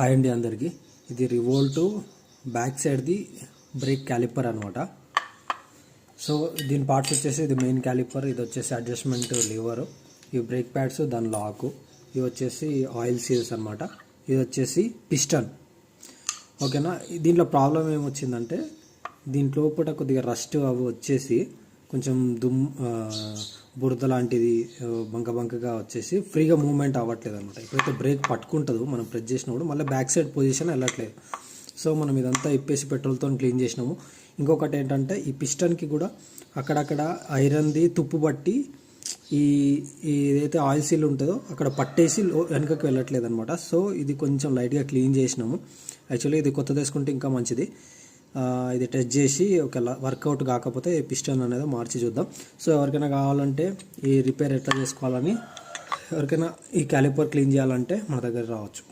Hi అండి అందరికీ. ఇది రివోల్ట్ బ్యాక్ సైడ్ది బ్రేక్ క్యాలిపర్ అనమాట. సో దీని పార్ట్స్ వచ్చేసి ఇది మెయిన్ క్యాలిపర్, ఇది వచ్చేసి అడ్జస్ట్మెంట్ లివర్, ఇవి బ్రేక్ ప్యాడ్స్, దాని లాకు, ఇవి వచ్చేసి ఆయిల్ సీల్స్ అనమాట. ఇది వచ్చేసి పిస్టన్. ఓకేనా. దీంట్లో ప్రాబ్లం ఏమొచ్చిందంటే దీంట్లో లోపల కొద్దిగా రస్ట్ అవి వచ్చేసి కొంచెం బురద లాంటిది బంకగా వచ్చేసి ఫ్రీగా మూవ్మెంట్ అవ్వట్లేదు అనమాట. ఎప్పుడైతే బ్రేక్ పట్టుకుంటుందో మనం ప్రెస్ చేసినప్పుడు మళ్ళీ బ్యాక్ సైడ్ పొజిషన్ వెళ్ళట్లేదు. సో మనం ఇదంతా ఇప్పేసి పెట్రోల్తో క్లీన్ చేసినాము. ఇంకొకటి ఏంటంటే ఈ పిస్టన్కి కూడా అక్కడక్కడ ఐరన్ది తుప్పు పట్టి ఈ ఏదైతే ఆయిల్ సీల్ ఉంటుందో అక్కడ పట్టేసి వెనకకి వెళ్ళట్లేదు అనమాట. సో ఇది కొంచెం లైట్గా క్లీన్ చేసినాము. యాక్చువల్లీ ఇది కొత్త తీసుకుంటే ఇంకా మంచిది. ఇది టెస్ట్ చేసి ఒకవేళ వర్కౌట్ కాకపోతే పిస్టన్ అనేది మార్చి చూద్దాం. సో ఎవరికైనా కావాలంటే ఈ రిపేర్ ఎట్లా చేసుకోవాలని, ఎవరికైనా ఈ క్యాలిపర్ క్లీన్ చేయాలంటే మన దగ్గర రావచ్చు.